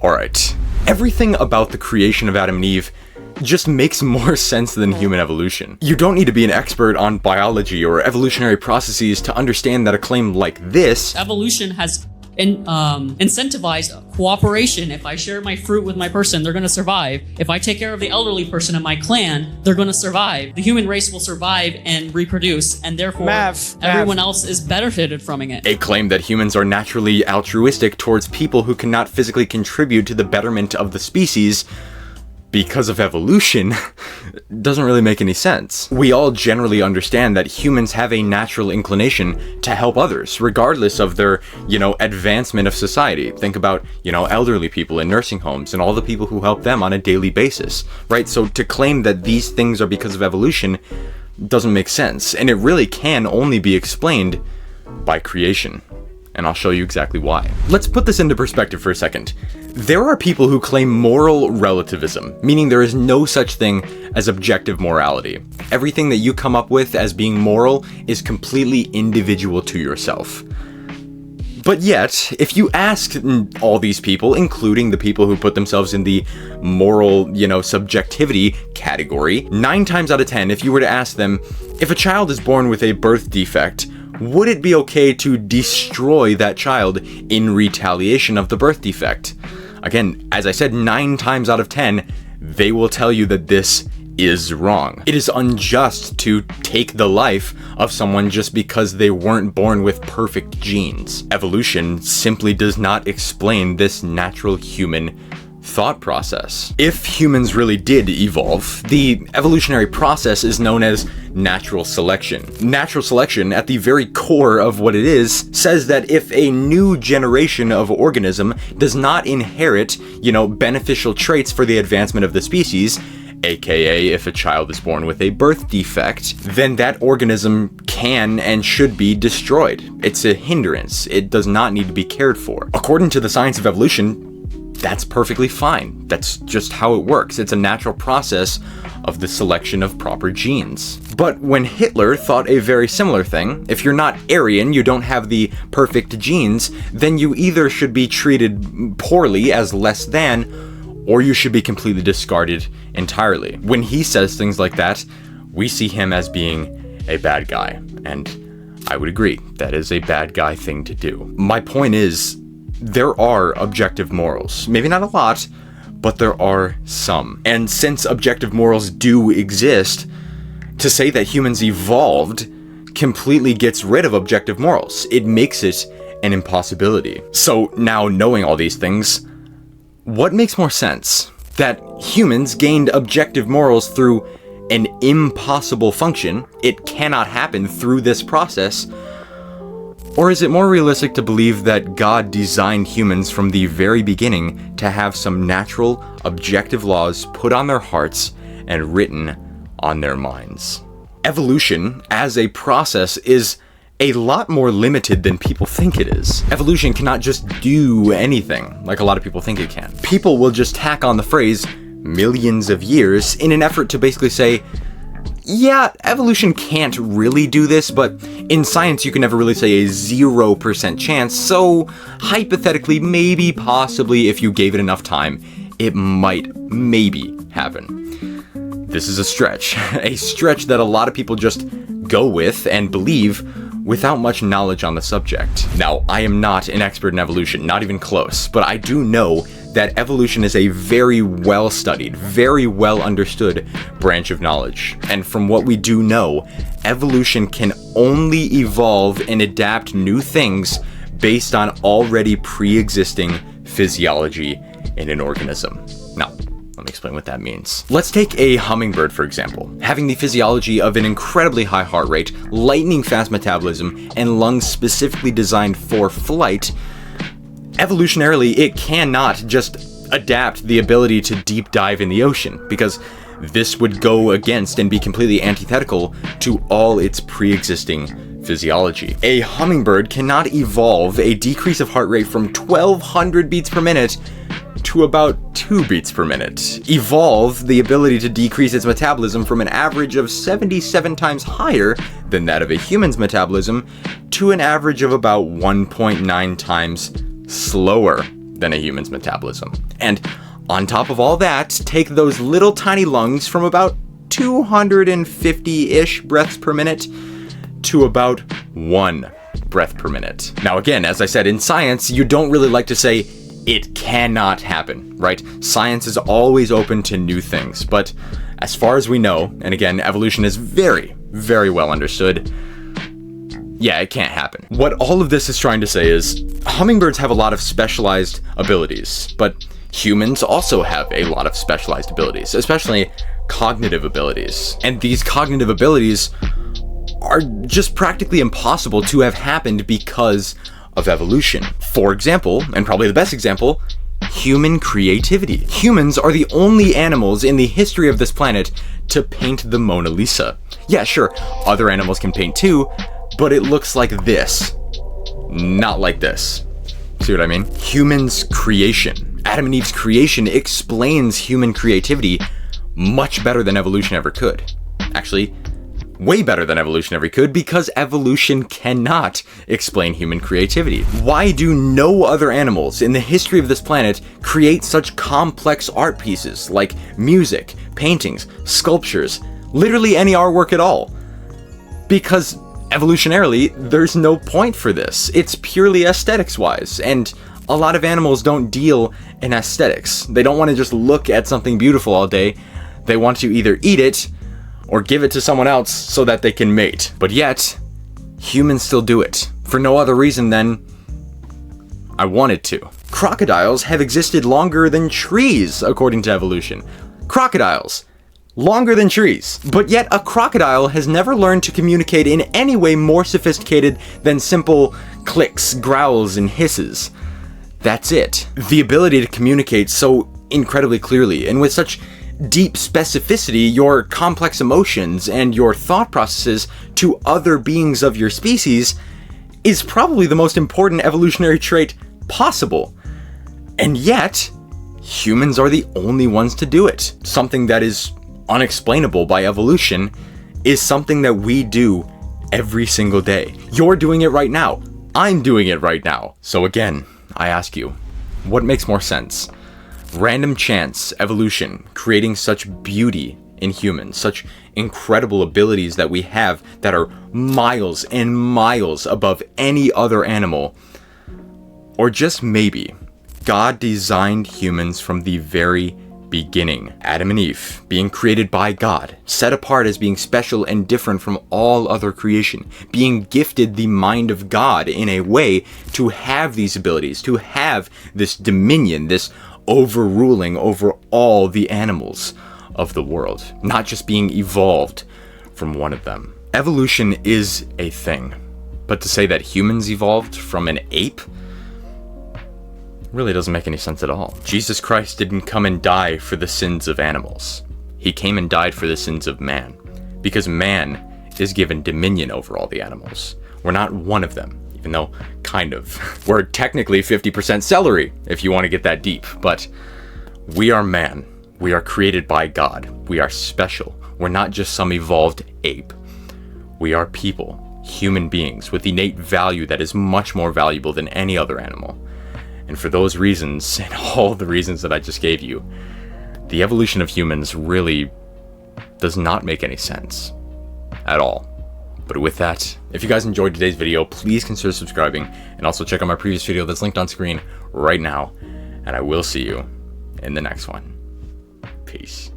Alright, everything about the creation of Adam and Eve just makes more sense than human evolution. You don't need to be an expert on biology or evolutionary processes to understand that a claim like this... Evolution has incentivized cooperation. If I share my fruit with my person, they're going to survive. If I take care of the elderly person in my clan, they're going to survive. The human race will survive and reproduce, and therefore everyone else is benefited from it. A claim that humans are naturally altruistic towards people who cannot physically contribute to the betterment of the species because of evolution doesn't really make any sense. We all generally understand that humans have a natural inclination to help others, regardless of their, advancement of society. Think about, elderly people in nursing homes and all the people who help them on a daily basis, right? So to claim that these things are because of evolution doesn't make sense, and it really can only be explained by creation. And I'll show you exactly why. Let's put this into perspective for a second. There are people who claim moral relativism, meaning there is no such thing as objective morality. Everything that you come up with as being moral is completely individual to yourself. But yet, if you ask all these people, including the people who put themselves in the moral, subjectivity category, 9 times out of 10, if you were to ask them, if a child is born with a birth defect, would it be okay to destroy that child in retaliation of the birth defect? Again, as I said, 9 times out of 10, they will tell you that this is wrong. It is unjust to take the life of someone just because they weren't born with perfect genes. Evolution simply does not explain this natural human thought process. If humans really did evolve, the evolutionary process is known as natural selection. Natural selection, at the very core of what it is, says that if a new generation of organism does not inherit, beneficial traits for the advancement of the species, aka if a child is born with a birth defect, then that organism can and should be destroyed. It's a hindrance. It does not need to be cared for. According to the science of evolution, that's perfectly fine. That's just how it works. It's a natural process of the selection of proper genes. But when Hitler thought a very similar thing, if you're not Aryan, you don't have the perfect genes, then you either should be treated poorly as less than, or you should be completely discarded entirely. When he says things like that, we see him as being a bad guy. And I would agree, that is a bad guy thing to do. My point is, there are objective morals. Maybe not a lot, but there are some. And since objective morals do exist, to say that humans evolved completely gets rid of objective morals. It makes it an impossibility. So now, knowing all these things, what makes more sense? That humans gained objective morals through an impossible function, it cannot happen through this process, or is it more realistic to believe that God designed humans from the very beginning to have some natural, objective laws put on their hearts and written on their minds? Evolution, as a process, is a lot more limited than people think it is. Evolution cannot just do anything like a lot of people think it can. People will just tack on the phrase millions of years in an effort to basically say, yeah, evolution can't really do this, but in science you can never really say a 0% chance, so hypothetically, maybe, possibly, if you gave it enough time, it might, maybe, happen. This is a stretch that a lot of people just go with and believe without much knowledge on the subject. Now, I am not an expert in evolution, not even close, but I do know that evolution is a very well-studied, very well-understood branch of knowledge. And from what we do know, evolution can only evolve and adapt new things based on already pre-existing physiology in an organism. Now, let me explain what that means. Let's take a hummingbird, for example. Having the physiology of an incredibly high heart rate, lightning fast metabolism, and lungs specifically designed for flight, evolutionarily, it cannot just adapt the ability to deep dive in the ocean, because this would go against and be completely antithetical to all its pre-existing physiology. A hummingbird cannot evolve a decrease of heart rate from 1200 beats per minute to about 2 beats per minute. Evolve the ability to decrease its metabolism from an average of 77 times higher than that of a human's metabolism to an average of about 1.9 times slower than a human's metabolism. And on top of all that, take those little tiny lungs from about 250-ish breaths per minute to about 1 breath per minute. Now again, as I said, in science, you don't really like to say it cannot happen, right? Science is always open to new things, but as far as we know, and again, evolution is very, very well understood, yeah, it can't happen. What all of this is trying to say is, hummingbirds have a lot of specialized abilities, but humans also have a lot of specialized abilities, especially cognitive abilities. And these cognitive abilities are just practically impossible to have happened because of evolution. For example, and probably the best example, human creativity. Humans are the only animals in the history of this planet to paint the Mona Lisa. Yeah, sure, other animals can paint too, but it looks like this, not like this. See what I mean? Humans' creation. Adam and Eve's creation explains human creativity much better than evolution ever could. Actually, way better than evolution ever could, because evolution cannot explain human creativity. Why do no other animals in the history of this planet create such complex art pieces like music, paintings, sculptures, literally any artwork at all? Because evolutionarily, there's no point for this. It's purely aesthetics-wise, and a lot of animals don't deal in aesthetics. They don't want to just look at something beautiful all day. They want to either eat it or give it to someone else so that they can mate. But yet, humans still do it, for no other reason than I wanted to. Crocodiles have existed longer than trees, according to evolution. Crocodiles. Longer than trees. But yet a crocodile has never learned to communicate in any way more sophisticated than simple clicks, growls, and hisses. That's it. The ability to communicate so incredibly clearly and with such deep specificity your complex emotions and your thought processes to other beings of your species is probably the most important evolutionary trait possible. And yet, humans are the only ones to do it. Something that is unexplainable by evolution is something that we do every single day. You're doing it right now. I'm doing it right now. So again, I ask you, what makes more sense? Random chance, evolution, creating such beauty in humans, such incredible abilities that we have that are miles and miles above any other animal, or just maybe God designed humans from the very beginning. Adam and Eve, being created by God, set apart as being special and different from all other creation, being gifted the mind of God in a way to have these abilities, to have this dominion, this overruling over all the animals of the world, not just being evolved from one of them. Evolution is a thing, but to say that humans evolved from an ape really doesn't make any sense at all. Jesus Christ didn't come and die for the sins of animals. He came and died for the sins of man, because man is given dominion over all the animals. We're not one of them, even though kind of. We're technically 50% celery, if you want to get that deep, but we are man. We are created by God. We are special. We're not just some evolved ape. We are people, human beings with innate value that is much more valuable than any other animal. And for those reasons, and all the reasons that I just gave you, the evolution of humans really does not make any sense at all. But with that, if you guys enjoyed today's video, please consider subscribing, and also check out my previous video that's linked on screen right now, and I will see you in the next one. Peace.